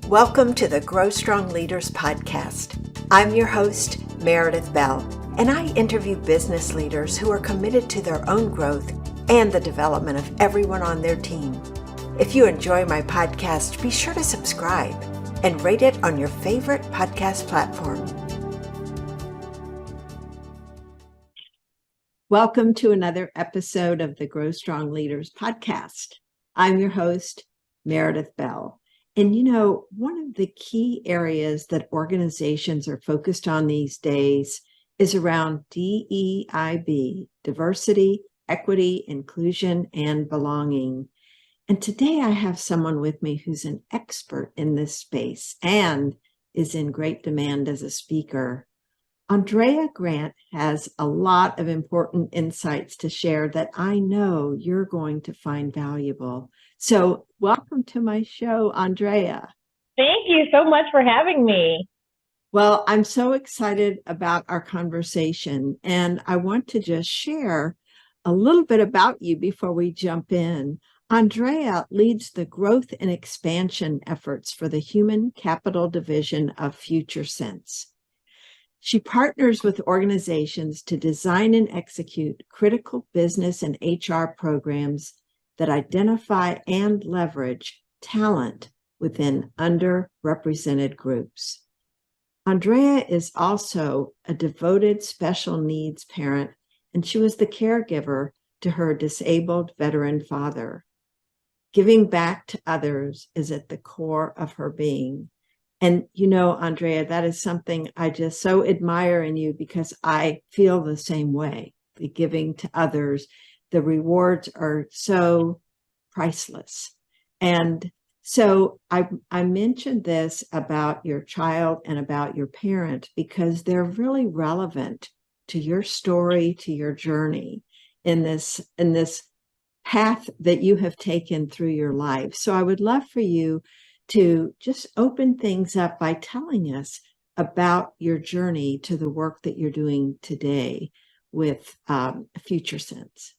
Welcome to the Grow Strong Leaders podcast. I'm your host, Meredith Bell, and I interview business leaders who are committed to their own growth and the development of everyone on their team. If you enjoy my podcast, be sure to subscribe and rate it on your favorite podcast platform. Welcome to another episode of the Grow Strong Leaders podcast. I'm your host, Meredith Bell. And you know, one of the key areas that organizations are focused on these days is around DEIB, diversity, equity, inclusion, and belonging. And today I have someone with me who's an expert in this space and is in great demand as a speaker. Andrea Grant has a lot of important insights to share that I know you're going to find valuable. So welcome to my show, Andrea. Thank you so much for having me. Well, I'm so excited about our conversation, and I want to just share a little bit about you before we jump in. Andrea leads the growth and expansion efforts for the Human Capital Division of FutureSense. She partners with organizations to design and execute critical business and HR programs that identify and leverage talent within underrepresented groups. Andrea is also a devoted special needs parent, and she was the caregiver to her disabled veteran father. Giving back to others is at the core of her being. And you know, Andrea, that is something I just so admire in you because I feel the same way. The giving to others, the rewards are so priceless. And so I mentioned this about your child and about your parent because they're really relevant to your story, to your journey in this path that you have taken through your life. So I would love for you to just open things up by telling us about your journey to the work that you're doing today with FutureSense.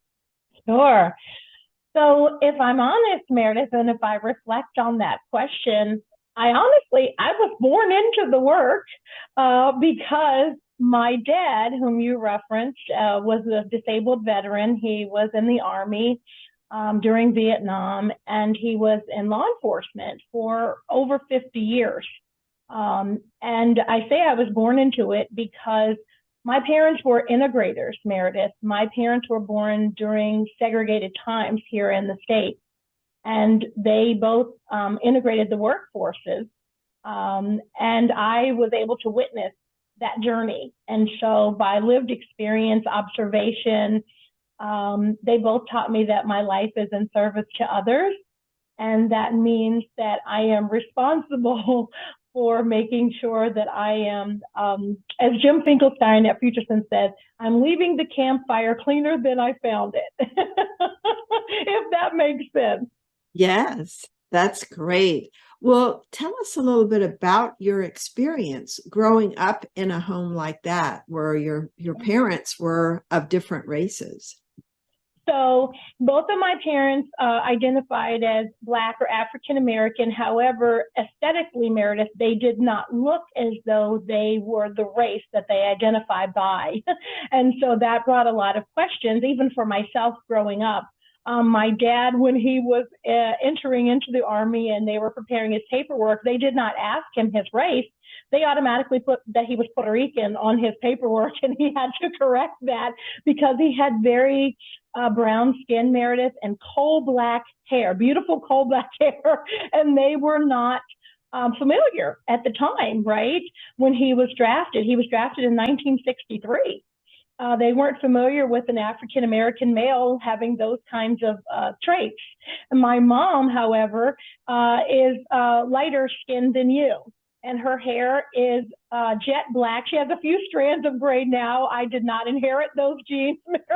Sure. So if I'm honest, Meredith, and if I reflect on that question, I was born into the work because my dad, whom you referenced, was a disabled veteran. He was in the Army during Vietnam, and he was in law enforcement for over 50 years. And I say I was born into it because my parents were integrators, Meredith. My parents were born during segregated times here in the States, and they both integrated the workforces. And I was able to witness that journey. And so by lived experience, observation, they both taught me that my life is in service to others. And that means that I am responsible for making sure that I am, as Jim Finkelstein at FutureSense said, I'm leaving the campfire cleaner than I found it, if that makes sense. Yes, that's great. Well, tell us a little bit about your experience growing up in a home like that, where your parents were of different races. So both of my parents identified as Black or African American. However, aesthetically, Meredith, they did not look as though they were the race that they identified by. And so that brought a lot of questions, even for myself growing up. My dad, when he was entering into the Army and they were preparing his paperwork, they did not ask him his race. They automatically put that he was Puerto Rican on his paperwork, and he had to correct that because he had very brown skin, Meredith, and coal black hair, beautiful coal black hair, and they were not familiar at the time, right? When he was drafted in 1963. They weren't familiar with an African-American male having those kinds of traits. And my mom, however, is lighter skinned than you. And her hair is jet black. She has a few strands of gray now. I did not inherit those genes, Meredith.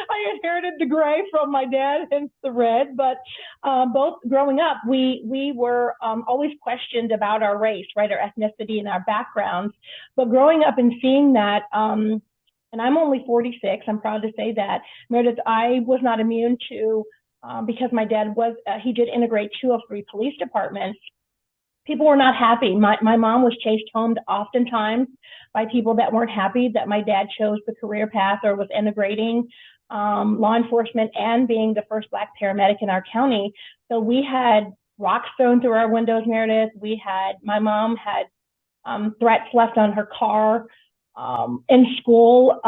I inherited the gray from my dad, hence the red. But both growing up, we were always questioned about our race, right, our ethnicity and our backgrounds. But growing up and seeing that, and I'm only 46, I'm proud to say that, Meredith, I was not immune to, because my dad he did integrate 2 of 3 police departments. people were not happy. My mom was chased home oftentimes by people that weren't happy that my dad chose the career path or was integrating law enforcement and being the first Black paramedic in our county. So we had rocks thrown through our windows, Meredith. My mom had threats left on her car. In school,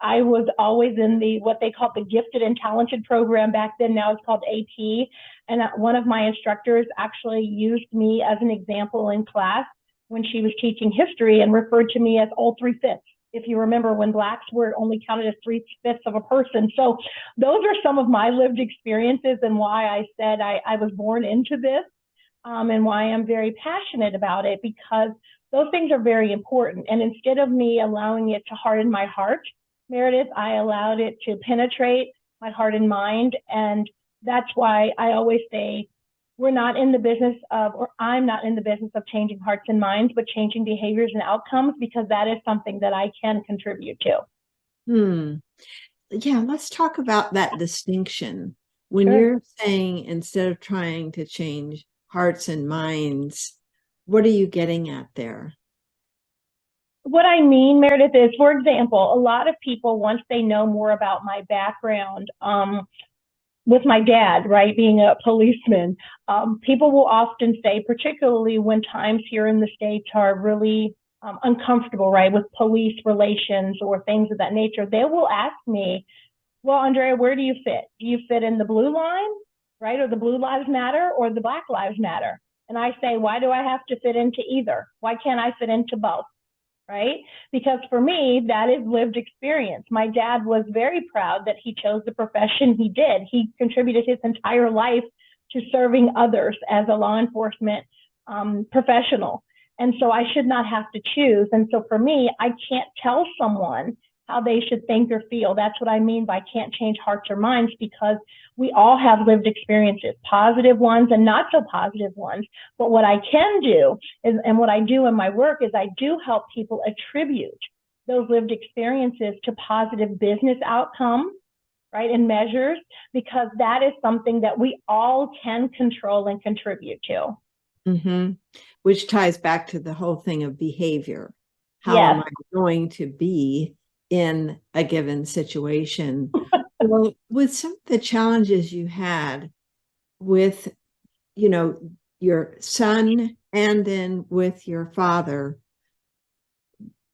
I was always in what they called the gifted and talented program back then. Now it's called AP. And one of my instructors actually used me as an example in class when she was teaching history and referred to me as all 3/5. If you remember, when Blacks were only counted as 3/5 of a person. So those are some of my lived experiences and why I said I was born into this, and why I'm very passionate about it, because those things are very important. And instead of me allowing it to harden my heart, Meredith, I allowed it to penetrate my heart and mind. And that's why I always say we're not in the business of, or I'm not in the business of changing hearts and minds, but changing behaviors and outcomes, because that is something that I can contribute to. Yeah, let's talk about that distinction. When Sure. you're saying instead of trying to change hearts and minds, what are you getting at there? What I mean, Meredith, is, for example, a lot of people, once they know more about my background, with my dad, right, being a policeman, people will often say, particularly when times here in the States are really uncomfortable, right, with police relations or things of that nature, they will ask me, well, Andrea, where do you fit? Do you fit in the blue line, right, or the Blue Lives Matter, or the Black Lives Matter? And I say, why do I have to fit into either? Why can't I fit into both? Right? Because for me, that is lived experience. My dad was very proud that he chose the profession he did. He contributed his entire life to serving others as a law enforcement professional. And so I should not have to choose. And so for me, I can't tell someone how they should think or feel. That's what I mean by can't change hearts or minds, because we all have lived experiences, positive ones and not so positive ones. But what I can do is, and what I do in my work, is I do help people attribute those lived experiences to positive business outcomes, right, and measures, because that is something that we all can control and contribute to. Which ties back to the whole thing of behavior. How Yes. am I going to be in a given situation? Well, with some of the challenges you had with, your son and then with your father,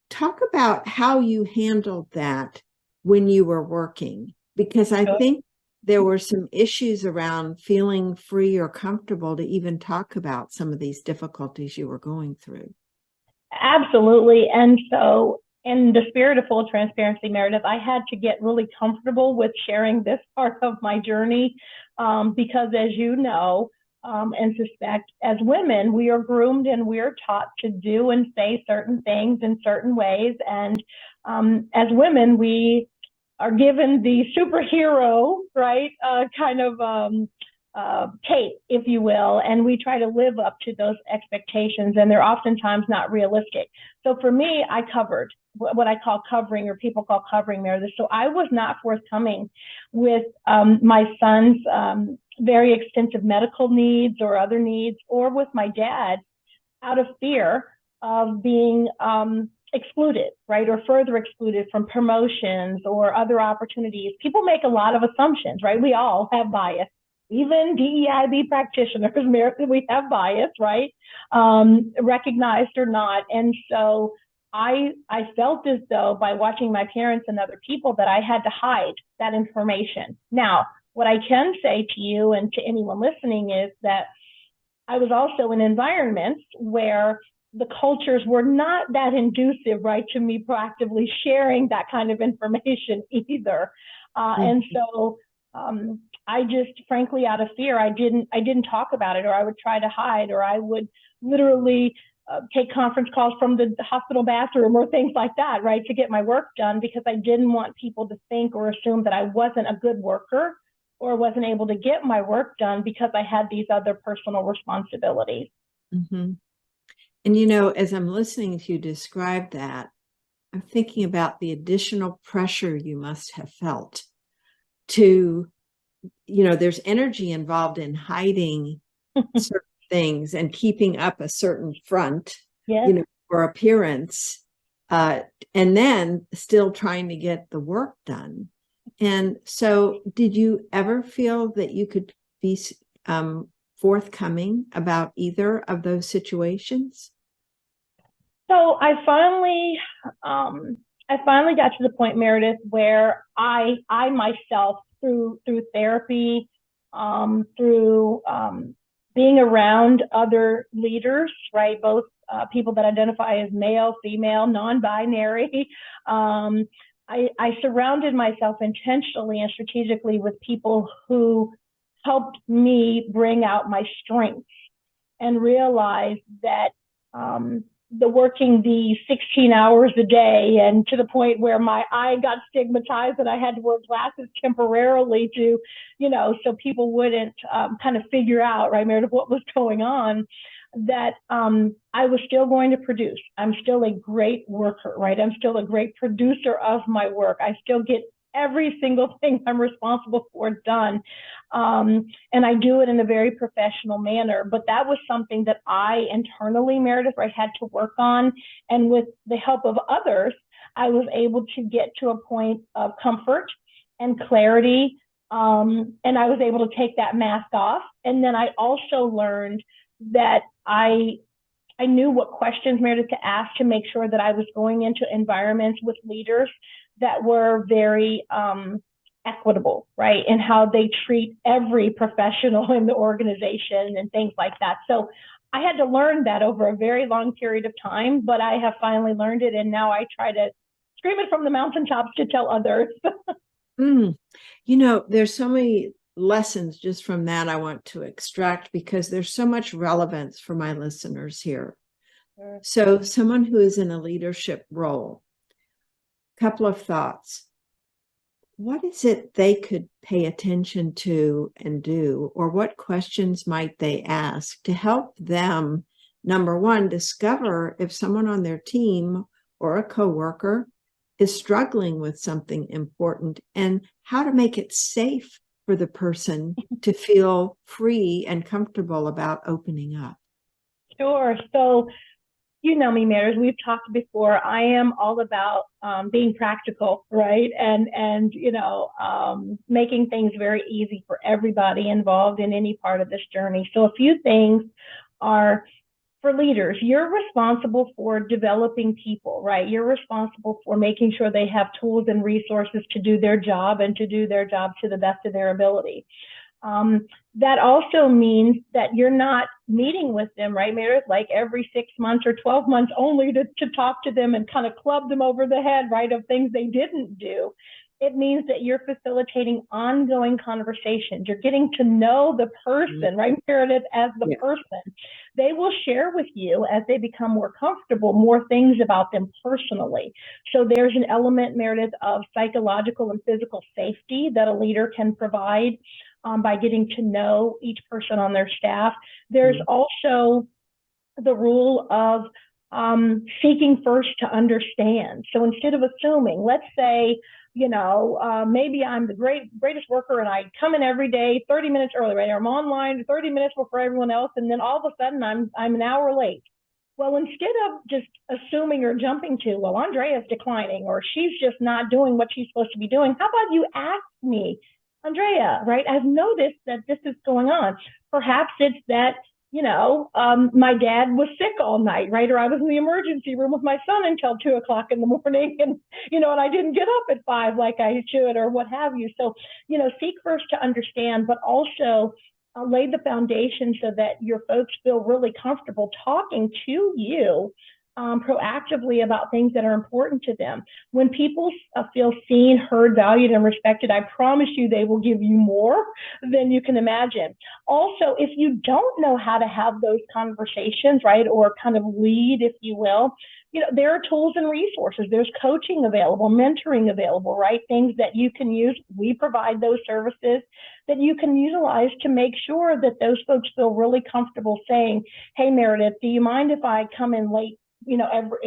talk about how you handled that when you were working, because I think there were some issues around feeling free or comfortable to even talk about some of these difficulties you were going through. Absolutely. And so, in the spirit of full transparency, Meredith, I had to get really comfortable with sharing this part of my journey, because, as you know, and suspect, as women, we are groomed and we're taught to do and say certain things in certain ways. And as women, we are given the superhero, right, kind of tape, if you will, and we try to live up to those expectations, and they're oftentimes not realistic. So for me, I covered what I call covering, or people call covering, Meredith. So I was not forthcoming with my son's very extensive medical needs or other needs, or with my dad, out of fear of being excluded, right, or further excluded from promotions or other opportunities. People make a lot of assumptions, right? We all have bias. Even DEIB practitioners, we have bias, right? Recognized or not. And so I felt as though, by watching my parents and other people, that I had to hide that information. Now, what I can say to you and to anyone listening is that I was also in environments where the cultures were not that inducive, right, to me proactively sharing that kind of information either. And so I just, frankly, out of fear, I didn't talk about it, or I would try to hide, or I would literally take conference calls from the hospital bathroom or things like that, right, to get my work done, because I didn't want people to think or assume that I wasn't a good worker or wasn't able to get my work done because I had these other personal responsibilities. And, as I'm listening to you describe that, I'm thinking about the additional pressure you must have felt to, there's energy involved in hiding certain things and keeping up a certain front, Yes. you know, or appearance, and then still trying to get the work done. And so did you ever feel that you could be forthcoming about either of those situations? So I finally got to the point, Meredith, where I myself, through therapy, through being around other leaders, right, both people that identify as male, female, non-binary. I surrounded myself intentionally and strategically with people who helped me bring out my strengths and realize that the working the 16 hours a day, and to the point where my eye got stigmatized and I had to wear glasses temporarily to, so people wouldn't kind of figure out, right, Meredith, what was going on, that I was still going to produce. I'm still a great worker, right? I'm still a great producer of my work. I still get every single thing I'm responsible for done. And I do it in a very professional manner. But that was something that I internally, Meredith, I had to work on. And with the help of others, I was able to get to a point of comfort and clarity. And I was able to take that mask off. And then I also learned that I knew what questions, Meredith, to ask to make sure that I was going into environments with leaders that were very equitable, right, and how they treat every professional in the organization and things like that. So I had to learn that over a very long period of time, but I have finally learned it, and now I try to scream it from the mountaintops to tell others. There's so many lessons just from that I want to extract, because there's so much relevance for my listeners here. Sure. So someone who is in a leadership role, couple of thoughts. What is it they could pay attention to and do, or what questions might they ask to help them, number one, discover if someone on their team or a coworker is struggling with something important, and how to make it safe for the person to feel free and comfortable about opening up? Sure. So, you know me, Meredith, we've talked before. I am all about being practical, right? And making things very easy for everybody involved in any part of this journey. So a few things are, for leaders, you're responsible for developing people, right? You're responsible for making sure they have tools and resources to do their job, and to do their job to the best of their ability. That also means that you're not meeting with them, right, Meredith, like every 6 months or 12 months only to talk to them and kind of club them over the head, right, of things they didn't do. It means that you're facilitating ongoing conversations. You're getting to know the person, right, Meredith, as the person. They will share with you, as they become more comfortable, more things about them personally. So there's an element, Meredith, of psychological and physical safety that a leader can provide by getting to know each person on their staff. There's also the rule of seeking first to understand. So instead of assuming, let's say, maybe I'm the greatest worker and I come in every day 30 minutes early, right? I'm online 30 minutes before everyone else, and then all of a sudden I'm an hour late. Well, instead of just assuming or jumping to, well, Andrea's declining, or she's just not doing what she's supposed to be doing, how about you ask me, Andrea, right? I've noticed that this is going on. Perhaps it's that, my dad was sick all night, right? Or I was in the emergency room with my son until 2 o'clock in the morning, and, and I didn't get up at 5 like I should, or what have you. So, seek first to understand, but also lay the foundation so that your folks feel really comfortable talking to you proactively about things that are important to them. When people feel seen, heard, valued, and respected, I promise you they will give you more than you can imagine. Also, if you don't know how to have those conversations, right, or kind of lead, if you will, there are tools and resources. There's coaching available, mentoring available, right? Things that you can use. We provide those services that you can utilize to make sure that those folks feel really comfortable saying, hey, Meredith, do you mind if I come in late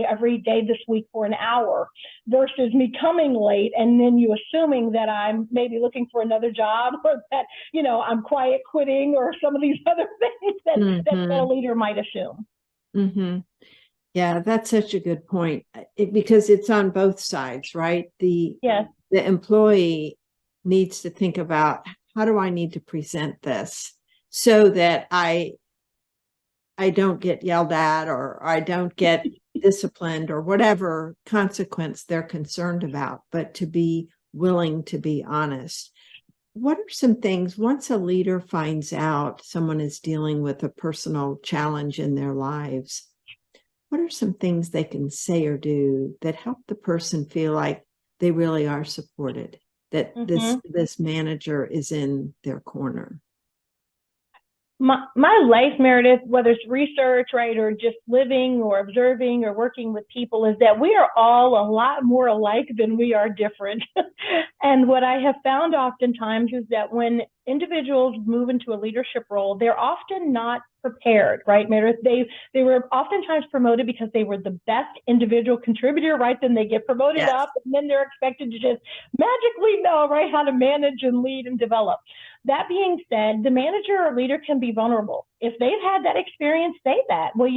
every day this week for an hour, versus me coming late and then you assuming that I'm maybe looking for another job, or that, I'm quiet quitting, or some of these other things that a leader might assume. Mm-hmm. Yeah, that's such a good point, because it's on both sides, right? Yes. The employee needs to think about, how do I need to present this so that I don't get yelled at, or I don't get disciplined, or whatever consequence they're concerned about, but to be willing to be honest. What are some things, once a leader finds out someone is dealing with a personal challenge in their lives, what are some things they can say or do that help the person feel like they really are supported, that this manager is in their corner? My life, Meredith, whether it's research, right, or just living or observing or working with people, is that we are all a lot more alike than we are different. And what I have found oftentimes is that when individuals move into a leadership role, they're often not prepared, right, Meredith? They were oftentimes promoted because they were the best individual contributor, right? Then they get promoted up, and then they're expected to just magically know, right, how to manage and lead and develop. That being said, the manager or leader can be vulnerable. If they've had that experience, say that. Well,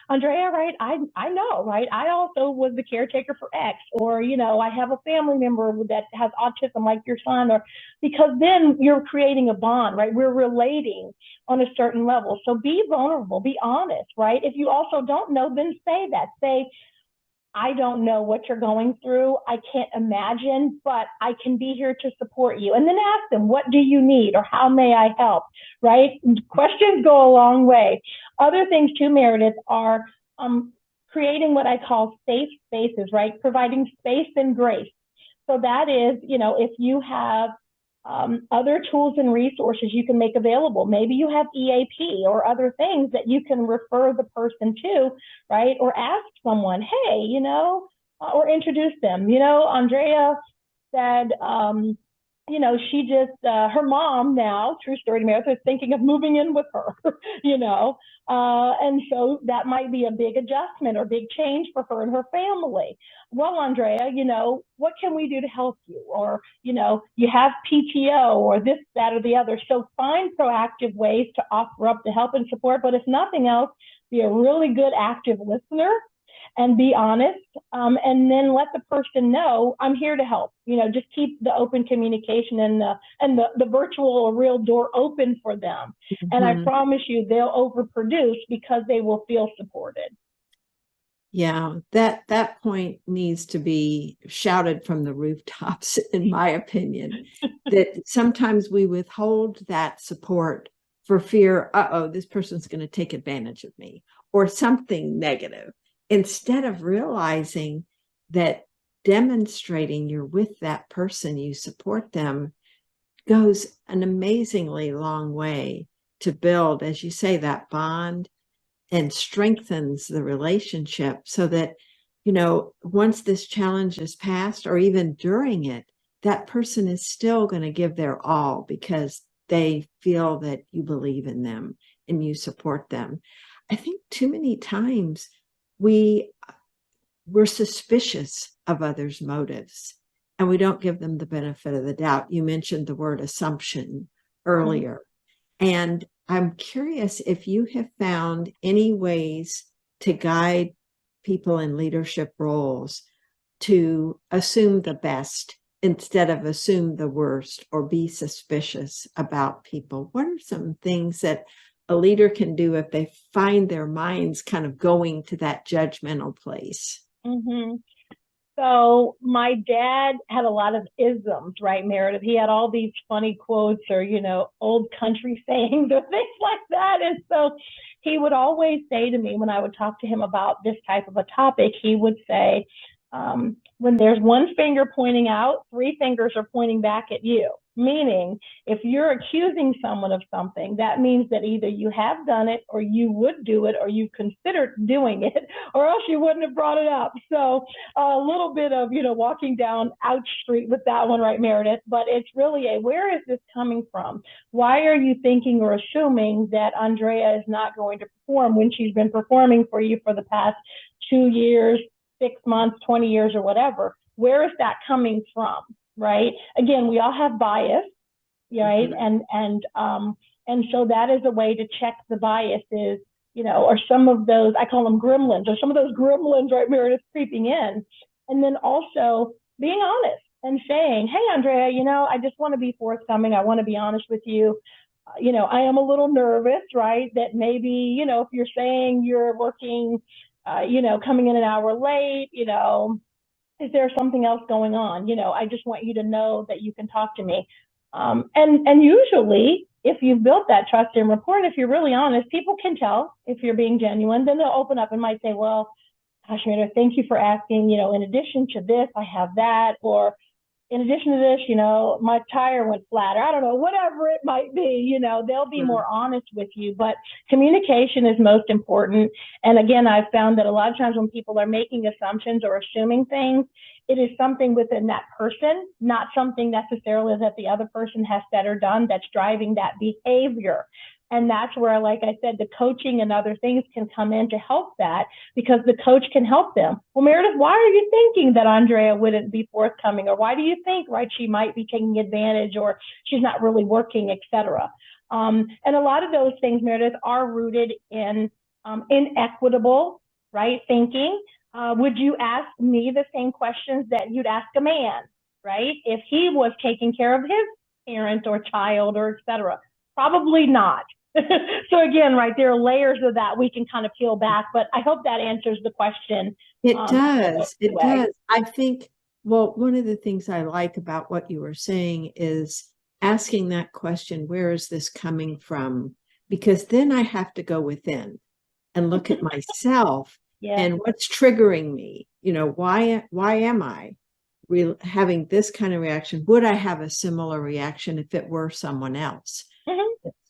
Andrea, right, I know, right, I also was the caretaker for X, or, I have a family member that has autism like your son, or, because then you're creating a bond, right? We're relating on a certain level. So be vulnerable, be honest, right? If you also don't know, then say that. Say, I don't know what you're going through. I can't imagine, but I can be here to support you. And then ask them, what do you need, or how may I help, right? Questions go a long way. Other things too, Meredith, are creating what I call safe spaces, right? Providing space and grace. So that is, if you have other tools and resources you can make available. Maybe you have EAP or other things that you can refer the person to, right? Or ask someone, hey, or introduce them. Andrea said, she just, her mom now, true story to America, is thinking of moving in with her, and so that might be a big adjustment or big change for her and her family. Well, Andrea, what can we do to help you? Or, you have PTO or this, that, or the other. So find proactive ways to offer up the help and support, but if nothing else, be a really good active listener and be honest, and then let the person know, I'm here to help. Just keep the open communication and the virtual or real door open for them. And I promise you, they'll overproduce because they will feel supported. Yeah, that point needs to be shouted from the rooftops, in my opinion, that sometimes we withhold that support for fear, this person's going to take advantage of me, or something negative, instead of realizing that demonstrating you're with that person, you support them, goes an amazingly long way to build, as you say, that bond, and strengthens the relationship, so that, once this challenge is passed, or even during it, that person is still going to give their all because they feel that you believe in them and you support them. I think too many times we're suspicious of others' motives, and we don't give them the benefit of the doubt. You mentioned the word assumption earlier. And I'm curious if you have found any ways to guide people in leadership roles to assume the best instead of assume the worst, or be suspicious about people. What are some things that a leader can do if they find their minds kind of going to that judgmental place? So my dad had a lot of isms, right, Meredith? He had all these funny quotes, or, old country sayings or things like that. And so he would always say to me, when I would talk to him about this type of a topic, he would say, when there's one finger pointing out, three fingers are pointing back at you. Meaning, if you're accusing someone of something, that means that either you have done it, or you would do it, or you considered doing it, or else you wouldn't have brought it up. So a little bit of, walking down ouch street with that one, right, Meredith? But it's really where is this coming from? Why are you thinking or assuming that Andrea is not going to perform when she's been performing for you for the past 2 years, 6 months, 20 years, or whatever? Where is that coming from? Right? Again, we all have bias, right? Mm-hmm. And so that is a way to check the biases, or some of those, I call them gremlins, or some of those gremlins, right, Meredith, creeping in. And then also being honest and saying, hey, Andrea, I just want to be forthcoming. I want to be honest with you. I am a little nervous, right? That maybe, if you're saying you're working, coming in an hour late, is there something else going on? I just want you to know that you can talk to me. And usually, if you've built that trust and rapport, and if you're really honest, people can tell if you're being genuine. Then they'll open up and might say, well, gosh, Rita, thank you for asking. In addition to this, I have that. Or in addition to this, my tire went flat, or I don't know, whatever it might be, they'll be more honest with you. But communication is most important. And again, I've found that a lot of times when people are making assumptions or assuming things, it is something within that person, not something necessarily that the other person has said or done that's driving that behavior. And that's where, like I said, the coaching and other things can come in to help that, because the coach can help them. Well, Meredith, why are you thinking that Andrea wouldn't be forthcoming? Or why do you think, right, she might be taking advantage, or she's not really working, et cetera? And a lot of those things, Meredith, are rooted in inequitable, right, thinking. Would you ask me the same questions that you'd ask a man, right, if he was taking care of his parent or child, or et cetera? Probably not. So again, right, there are layers of that we can kind of peel back, but I hope that answers the question. It does. It does. I think, well, one of the things I like about what you were saying is asking that question, where is this coming from? Because then I have to go within and look at myself and what's triggering me. Why am I having this kind of reaction? Would I have a similar reaction if it were someone else?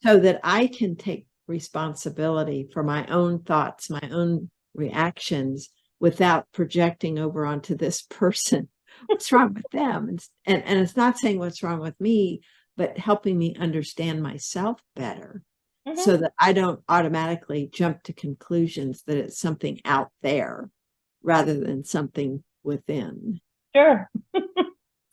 So that I can take responsibility for my own thoughts, my own reactions, without projecting over onto this person what's wrong with them. And it's not saying what's wrong with me, but helping me understand myself better, so that I don't automatically jump to conclusions that it's something out there rather than something within. Sure.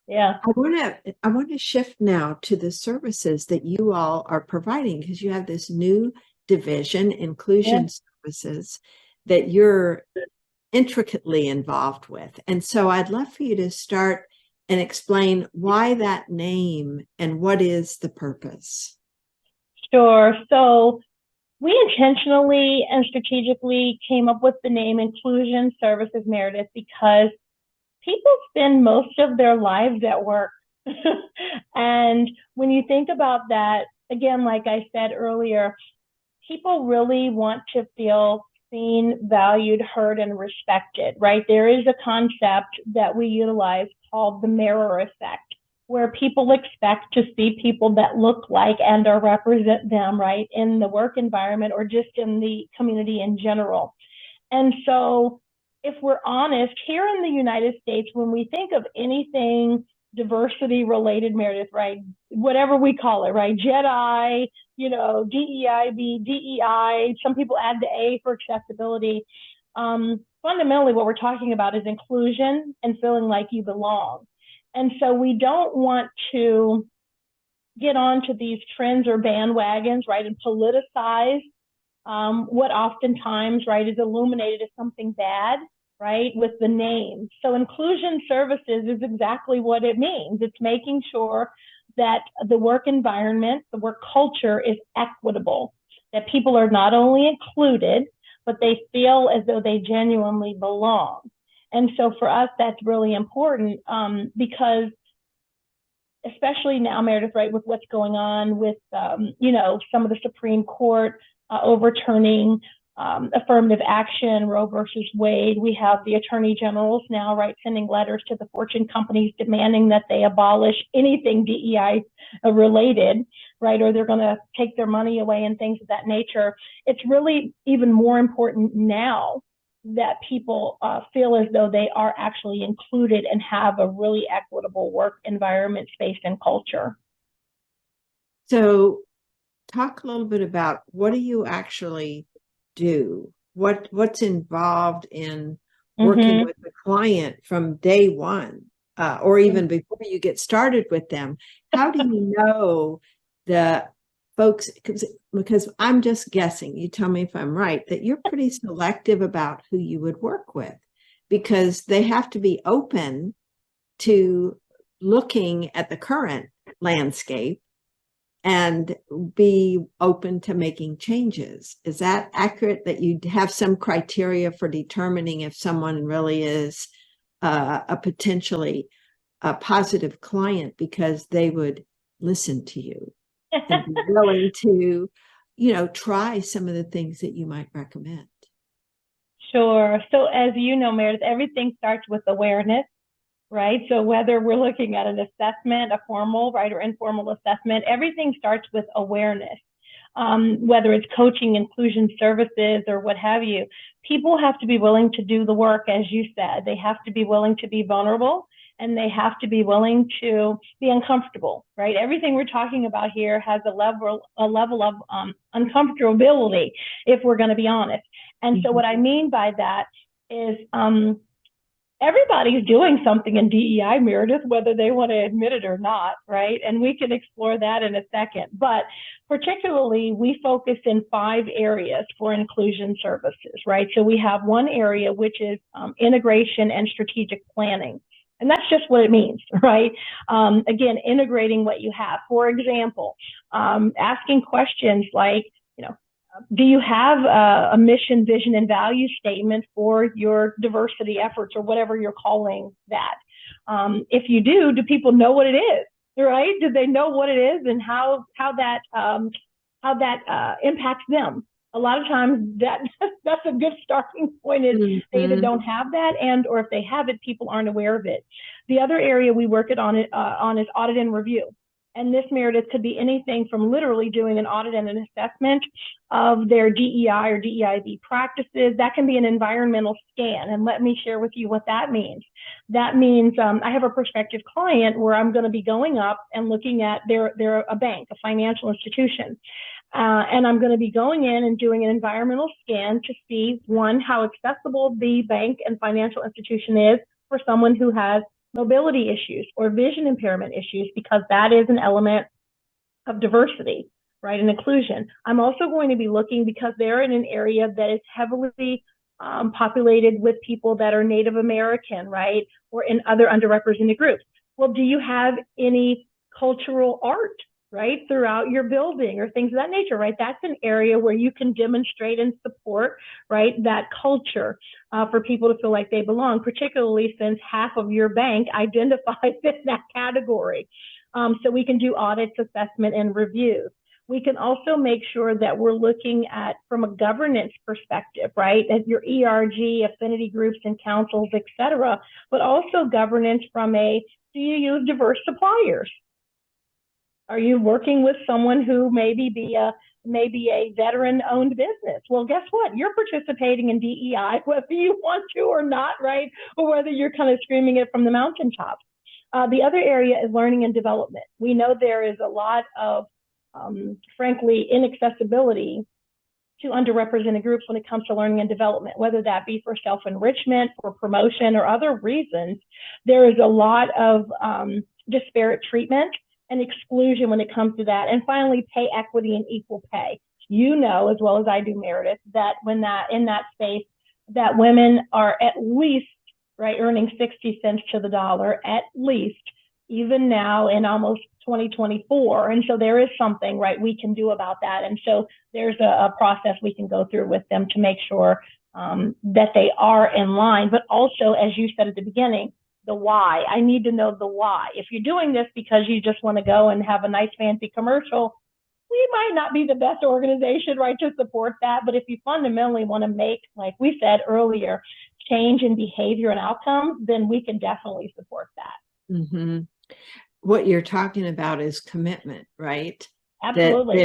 Yeah. I want to shift now to the services that you all are providing, because you have this new division, inclusion services, that you're intricately involved with. And so I'd love for you to start and explain why that name and what is the purpose. Sure. So we intentionally and strategically came up with the name Inclusion Services, Meredith, because people spend most of their lives at work. And when you think about that, again, like I said earlier, people really want to feel seen, valued, heard, and respected, right? There is a concept that we utilize called the mirror effect, where people expect to see people that look like and or represent them, right, in the work environment or just in the community in general. And so if we're honest, here in the United States, when we think of anything diversity related, Meredith, right, whatever we call it, right, JEDI, DEIB, DEI, some people add the A for accessibility. Fundamentally, what we're talking about is inclusion and feeling like you belong. And so we don't want to get onto these trends or bandwagons, right, and politicize what oftentimes, right, is illuminated as something bad, right, with the name. So inclusion services is exactly what it means. It's making sure that the work environment, the work culture is equitable, that people are not only included, but they feel as though they genuinely belong. And so for us, that's really important because especially now, Meredith, right, with what's going on with, some of the Supreme Court overturning affirmative action, Roe versus Wade. We have the attorney generals now, right, sending letters to the Fortune companies demanding that they abolish anything DEI related, right, or they're going to take their money away and things of that nature. It's really even more important now that people feel as though they are actually included and have a really equitable work environment, space, and culture. So talk a little bit about, what do you actually do? What's involved in working with the client from day one, or even before you get started with them? How do you know the folks, because I'm just guessing, you tell me if I'm right, that you're pretty selective about who you would work with, because they have to be open to looking at the current landscape and be open to making changes. Is that accurate, that you have some criteria for determining if someone really is a potentially a positive client, because they would listen to you and be willing to, try some of the things that you might recommend? Sure. So as you know, Meredith, everything starts with awareness, right? So whether we're looking at an assessment, a formal, right, or informal assessment, everything starts with awareness. Whether it's coaching, inclusion services, or what have you, people have to be willing to do the work, as you said. They have to be willing to be vulnerable, and they have to be willing to be uncomfortable, right? Everything we're talking about here has a level of uncomfortability, if we're going to be honest. And so what I mean by that is everybody's doing something in DEI, Meredith, whether they want to admit it or not, right? And we can explore that in a second. But particularly, we focus in 5 areas for inclusion services, right? So we have one area, which is integration and strategic planning. And that's just what it means, right? Again, integrating what you have. For example, asking questions like, do you have a mission, vision, and value statement for your diversity efforts, or whatever you're calling that? If you do people know what it is, right? Do they know what it is and how that impacts them? A lot of times that's a good starting point, is they either don't have that, and or if they have it, people aren't aware of it. The other area we work on is audit and review. And this, Meredith, could be anything from literally doing an audit and an assessment of their DEI or DEIB practices. That can be an environmental scan. And let me share with you what that means. That means I have a prospective client where I'm going to be going up and looking at they're a bank, a financial institution. And I'm going to be going in and doing an environmental scan to see, one, how accessible the bank and financial institution is for someone who has mobility issues or vision impairment issues, because that is an element of diversity, right, and inclusion. I'm also going to be looking, because they're in an area that is heavily populated with people that are Native American, right, or in other underrepresented groups. Well, do you have any cultural art, right, throughout your building, or things of that nature, right? That's an area where you can demonstrate and support, right, that culture for people to feel like they belong, particularly since half of your bank identifies in that category. So we can do audits, assessment, and reviews. We can also make sure that we're looking at, from a governance perspective, right, at your ERG, affinity groups and councils, et cetera, but also governance from do you use diverse suppliers? Are you working with someone who maybe a veteran-owned business? Well, guess what? You're participating in DEI, whether you want to or not, right? Or whether you're kind of screaming it from the mountaintops. The other area is learning and development. We know there is a lot of, frankly, inaccessibility to underrepresented groups when it comes to learning and development, whether that be for self-enrichment, for promotion, or other reasons. There is a lot of disparate treatment and exclusion when it comes to that. And finally, pay equity and equal pay. You know as well as I do, Meredith, that in that space, that women are at least, right, earning 60 cents to the dollar, at least, even now in almost 2024. And so there is something, right, we can do about that. And so there's a process we can go through with them to make sure that they are in line. But also, as you said at the beginning, the why. I need to know the why. If you're doing this because you just want to go and have a nice fancy commercial, we might not be the best organization, right, to support that. But if you fundamentally want to make, like we said earlier, change in behavior and outcomes, then we can definitely support that. Mm-hmm. What you're talking about is commitment, right? Absolutely.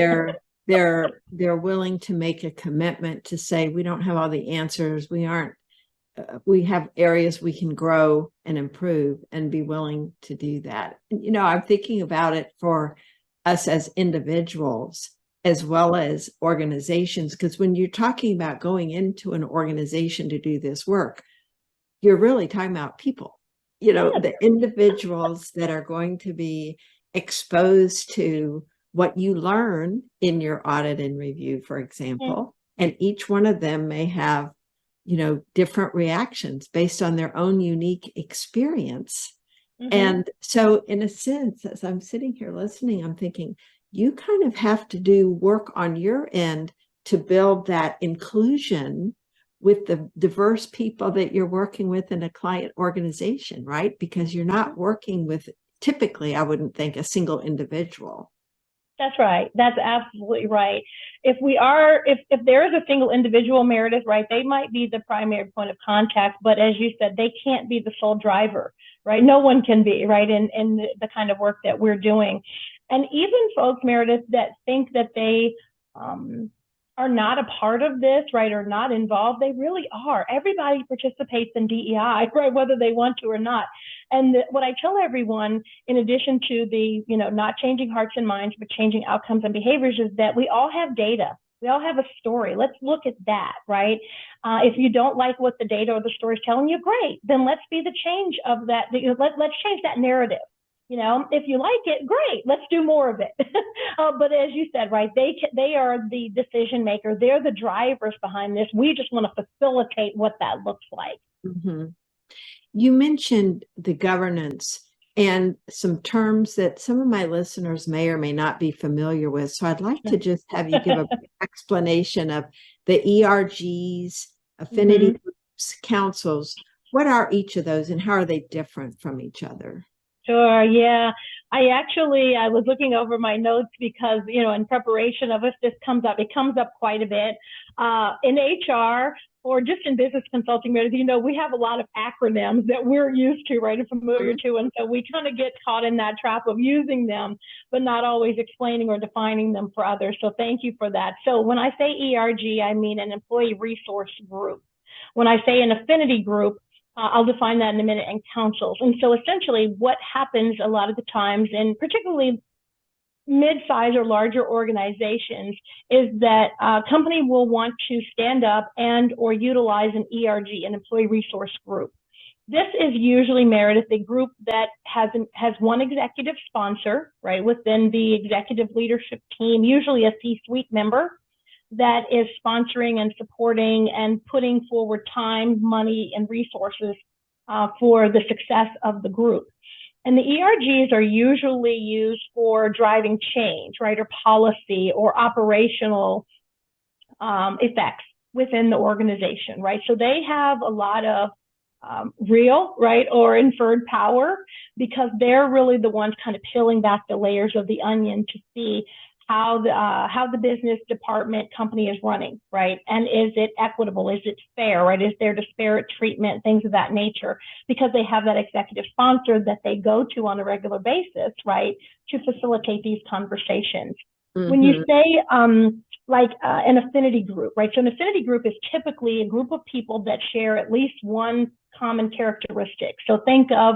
That they're willing to make a commitment to say, we don't have all the answers. We have areas we can grow and improve, and be willing to do that. And, I'm thinking about it for us as individuals as well as organizations, because when you're talking about going into an organization to do this work, you're really talking about people, the individuals that are going to be exposed to what you learn in your audit and review, for example. And each one of them may have, different reactions based on their own unique experience. And so in a sense, as I'm sitting here listening, I'm thinking, you kind of have to do work on your end to build that inclusion with the diverse people that you're working with in a client organization, right? Because you're not working with, typically, I wouldn't think, a single individual. That's right. That's absolutely right. If there is a single individual, Meredith, right, they might be the primary point of contact, but as you said, they can't be the sole driver, right? No one can be, right, in the kind of work that we're doing. And even folks, Meredith, that think that they are not a part of this, right, or not involved, they really are. Everybody participates in DEI, right, whether they want to or not. And what I tell everyone, in addition to the, not changing hearts and minds, but changing outcomes and behaviors, is that we all have data. We all have a story. Let's look at that, right? If you don't like what the data or the story is telling you, great. Then let's be the change of that. Let's change that narrative. If you like it, great, let's do more of it. But as you said, right, they are the decision maker. They're the drivers behind this. We just want to facilitate what that looks like. Mm-hmm. You mentioned the governance and some terms that some of my listeners may or may not be familiar with. So I'd like to just have you give an explanation of the ERGs, affinity groups, councils. What are each of those, and how are they different from each other? Sure. Yeah. I was looking over my notes because, in preparation of us, it comes up quite a bit. In HR or just in business consulting, we have a lot of acronyms that we're used to, right, and familiar to. And so we kind of get caught in that trap of using them, but not always explaining or defining them for others. So thank you for that. So when I say ERG, I mean an employee resource group. When I say an affinity group, I'll define that in a minute, and councils. And so essentially what happens a lot of the times, and particularly mid-size or larger organizations, is that a company will want to stand up and or utilize an ERG, an employee resource group. This is usually, Meredith, a group that has one executive sponsor, right, within the executive leadership team, usually a C-suite member, that is sponsoring and supporting and putting forward time, money, and resources for the success of the group. And the ERGs are usually used for driving change, right, or policy or operational effects within the organization, right? So they have a lot of real, right, or inferred power, because they're really the ones kind of peeling back the layers of the onion to see how the business department company is running, right? And is it equitable? Is it fair, right? Is there disparate treatment, things of that nature? Because they have that executive sponsor that they go to on a regular basis, right, to facilitate these conversations. When you say an affinity group, right? So an affinity group is typically a group of people that share at least one common characteristic. So think of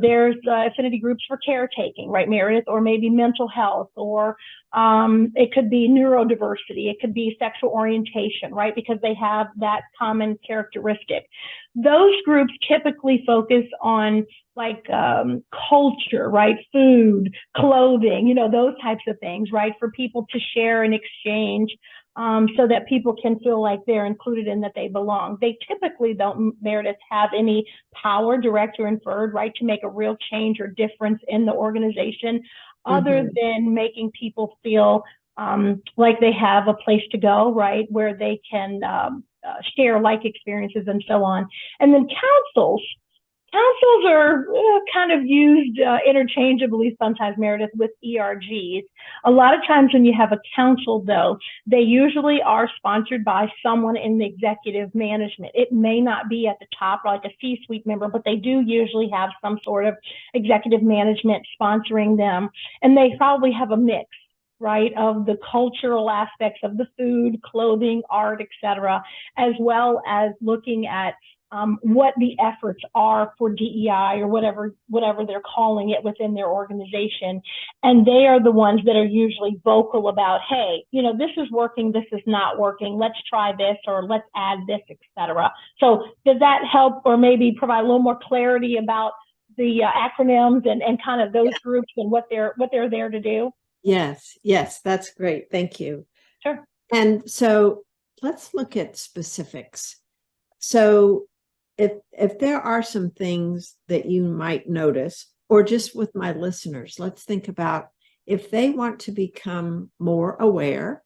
there's affinity groups for caretaking, right, Meredith, or maybe mental health, or it could be neurodiversity, it could be sexual orientation, right, because they have that common characteristic. Those groups typically focus on culture, right, food, clothing, those types of things, right, for people to share and exchange. So that people can feel like they're included and that they belong. They typically don't, Meredith, have any power, direct or inferred, right, to make a real change or difference in the organization, other than making people feel like they have a place to go, right, where they can share like experiences and so on. And then councils Councils are kind of used interchangeably sometimes, Meredith, with ERGs. A lot of times when you have a council, though, they usually are sponsored by someone in the executive management. It may not be at the top, like a C-suite member, but they do usually have some sort of executive management sponsoring them. And they probably have a mix, right, of the cultural aspects of the food, clothing, art, etc., as well as looking at what the efforts are for DEI or whatever they're calling it within their organization. And they are the ones that are usually vocal about, hey, this is working, this is not working, let's try this, or let's add this, etc. So does that help, or maybe provide a little more clarity about the acronyms and kind of those groups and what they're there to do? Yes, that's great. Thank you. Sure. And so let's look at specifics. So if there are some things that you might notice, or just with my listeners, let's think about if they want to become more aware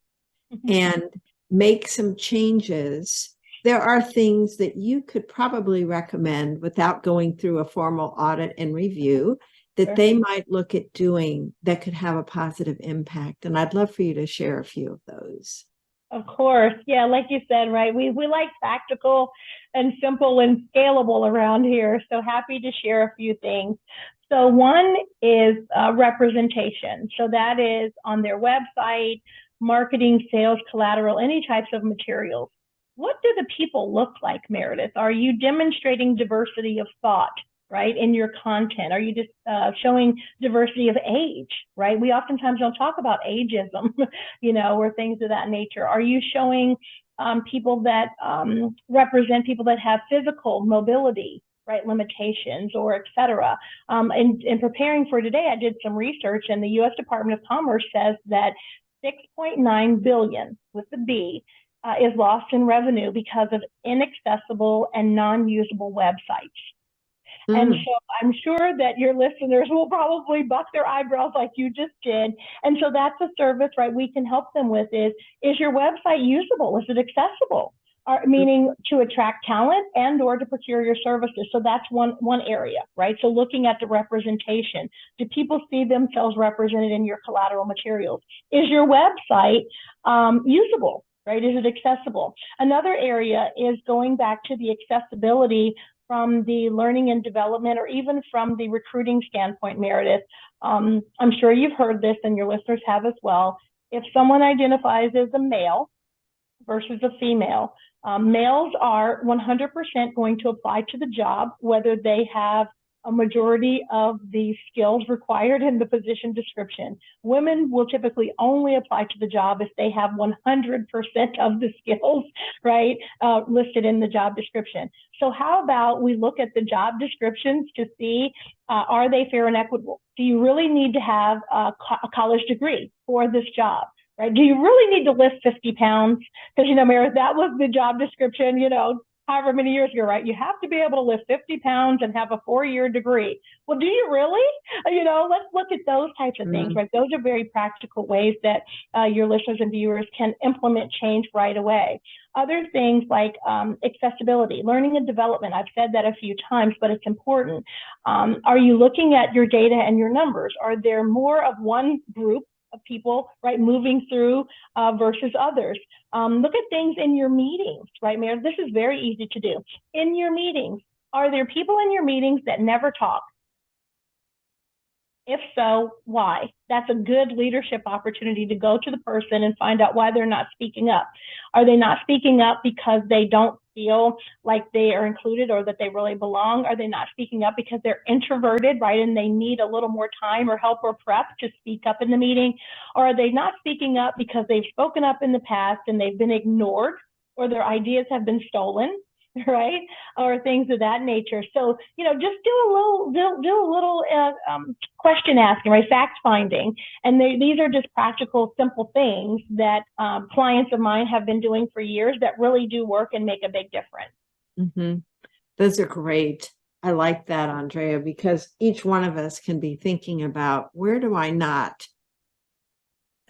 and make some changes, there are things that you could probably recommend without going through a formal audit and review that they might look at doing that could have a positive impact. And I'd love for you to share a few of those. Of course. Yeah, like you said, right? We like practical and simple and scalable around here. So happy to share a few things. So one is representation. So that is on their website, marketing, sales, collateral, any types of materials. What do the people look like, Meredith? Are you demonstrating diversity of thought, right, in your content? Are you just showing diversity of age, right? We oftentimes don't talk about ageism, or things of that nature. Are you showing people that represent people that have physical mobility, right, limitations, or et cetera? In preparing for today, I did some research, and the U.S. Department of Commerce says that 6.9 billion with the B is lost in revenue because of inaccessible and non-usable websites. And so I'm sure that your listeners will probably buck their eyebrows like you just did. And so that's a service, right, we can help them with is your website usable? Is it accessible? Meaning to attract talent and or to procure your services. So that's one area, right? So looking at the representation. Do people see themselves represented in your collateral materials? Is your website usable, right? Is it accessible? Another area is going back to the accessibility from the learning and development, or even from the recruiting standpoint, Meredith. I'm sure you've heard this, and your listeners have as well. If someone identifies as a male versus a female, males are 100% going to apply to the job, whether they have a majority of the skills required in the position description. Women will typically only apply to the job if they have 100% of the skills, right, listed in the job description. So how about we look at the job descriptions to see, are they fair and equitable? Do you really need to have a college degree for this job? Right? Do you really need to lift 50 pounds? Because, Meredith, that was the job description, however many years ago, right? You have to be able to lift 50 pounds and have a 4-year degree. Well, do you really? Let's look at those types of things, right? Those are very practical ways that your listeners and viewers can implement change right away. Other things like accessibility, learning and development. I've said that a few times, but it's important. Are you looking at your data and your numbers? Are there more of one group of people, right, moving through versus others? Look at things in your meetings, right, Mayor? This is very easy to do. In your meetings, are there people in your meetings that never talk? If so, why? That's a good leadership opportunity to go to the person and find out why they're not speaking up. Are they not speaking up because they don't feel like they are included or that they really belong? Are they not speaking up because they're introverted, right, and they need a little more time or help or prep to speak up in the meeting? Or are they not speaking up because they've spoken up in the past and they've been ignored, or their ideas have been stolen, right, or things of that nature? So, just do a little question asking, right, fact finding, and these are just practical, simple things that clients of mine have been doing for years that really do work and make a big difference. Those are great. I like that, Andrea, because each one of us can be thinking about, where do I not,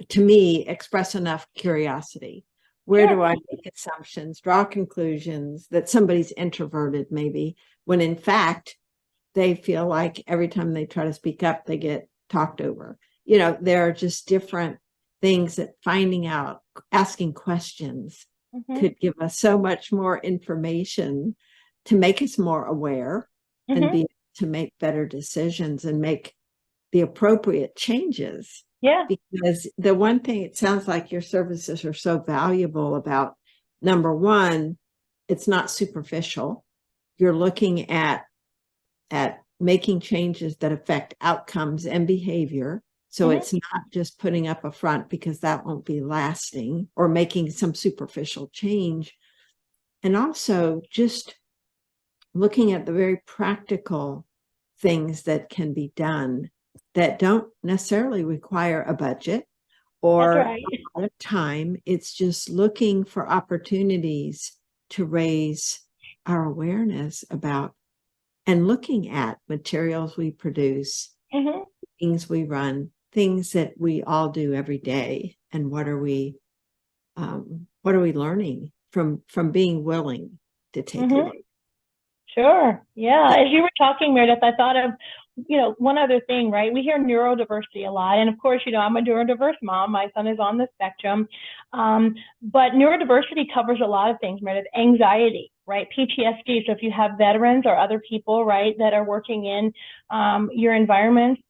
to me, express enough curiosity? Where do I make assumptions, draw conclusions that somebody's introverted maybe, when in fact, they feel like every time they try to speak up, they get talked over. You know, there are just different things that finding out, asking questions could give us so much more information to make us more aware and be able to make better decisions and make the appropriate changes. Yeah. Because the one thing it sounds like your services are so valuable about, number one, it's not superficial. You're looking at making changes that affect outcomes and behavior. So it's not just putting up a front, because that won't be lasting, or making some superficial change. And also just looking at the very practical things that can be done that don't necessarily require a budget or a lot of time. It's just looking for opportunities to raise our awareness about and looking at materials we produce, things we run, things that we all do every day, and what are we learning from being willing to take a look. Sure. Yeah. As you were talking, Meredith, I thought of, one other thing, right? We hear neurodiversity a lot. And of course, I'm a neurodiverse mom. My son is on the spectrum. But neurodiversity covers a lot of things, Meredith. Anxiety, right? PTSD. So if you have veterans or other people, right, that are working in your environments,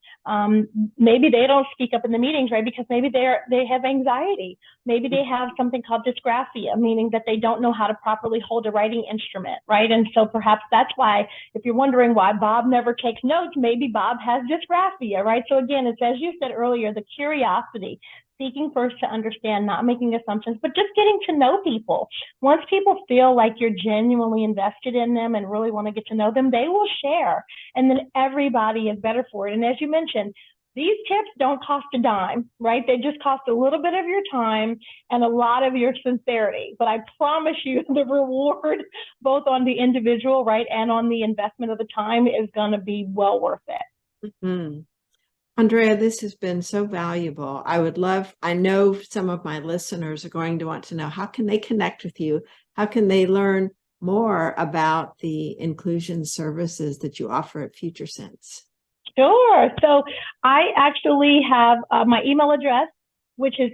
maybe they don't speak up in the meetings, right? Because maybe they have anxiety. Maybe they have something called dysgraphia, meaning that they don't know how to properly hold a writing instrument, right? And so perhaps that's why, if you're wondering why Bob never takes notes, maybe Bob has dysgraphia, right? So again, it's, as you said earlier, the curiosity, seeking first to understand, not making assumptions, but just getting to know people. Once people feel like you're genuinely invested in them and really want to get to know them, they will share. And then everybody is better for it. And as you mentioned, these tips don't cost a dime, right? They just cost a little bit of your time and a lot of your sincerity. But I promise you the reward, both on the individual, right, and on the investment of the time, is going to be well worth it. Andrea, this has been so valuable. I know some of my listeners are going to want to know, how can they connect with you? How can they learn more about the inclusion services that you offer at FutureSense? Sure. So I actually have my email address, which is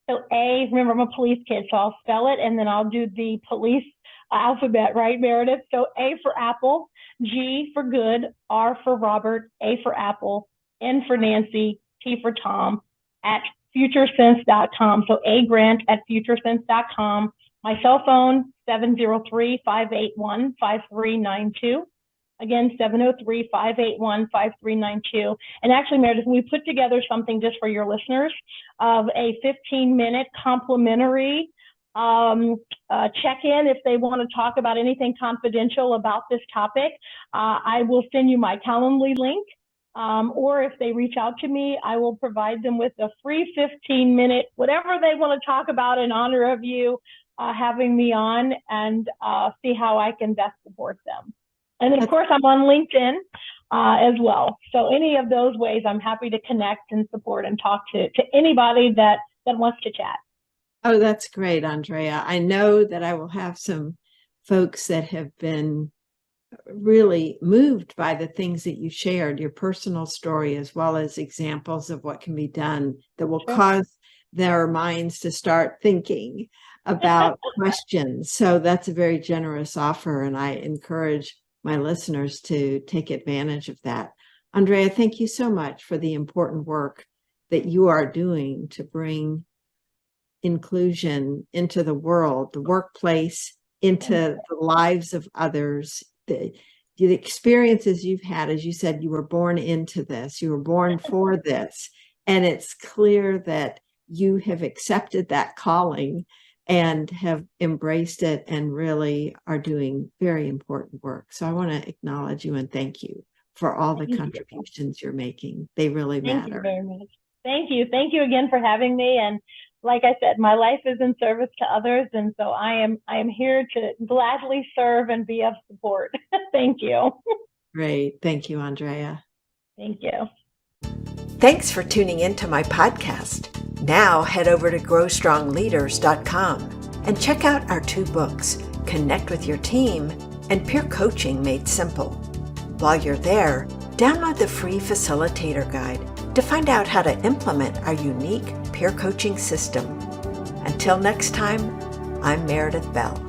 remember I'm a police kid, so I'll spell it and then I'll do the police alphabet, right, Meredith? So A for Apple, G for good, R for Robert, A for Apple, N for Nancy, T for Tom, at FutureSense.com. So A Grant at FutureSense.com. My cell phone, 703-581-5392. Again, 703-581-5392. And actually, Meredith, we put together something just for your listeners of a 15-minute complimentary check-in if they want to talk about anything confidential about this topic. I will send you my Calendly link. Or if they reach out to me, I will provide them with a free 15-minute, whatever they want to talk about in honor of you having me on, and see how I can best support them. And then, of course, I'm on LinkedIn as well. So any of those ways, I'm happy to connect and support and talk to anybody that wants to chat. Oh, that's great, Andrea. I know that I will have some folks that have been really moved by the things that you shared, your personal story, as well as examples of what can be done that will cause their minds to start thinking about questions. So that's a very generous offer, and I encourage my listeners to take advantage of that. Andrea, thank you so much for the important work that you are doing to bring inclusion into the world, the workplace, into the lives of others. The experiences you've had, as you said, you were born into this, you were born for this, and it's clear that you have accepted that calling and have embraced it and really are doing very important work. So I want to acknowledge you and thank you for all the contributions you're making. They really matter. Thank you very much. Thank you. Thank you again for having me. And like I said, my life is in service to others. And so I am here to gladly serve and be of support. Thank you. Great. Thank you, Andrea. Thank you. Thanks for tuning into my podcast. Now head over to growstrongleaders.com and check out our 2 books, Connect with Your Team and Peer Coaching Made Simple. While you're there, download the free Facilitator Guide to find out how to implement our unique peer coaching system. Until next time, I'm Meredith Bell.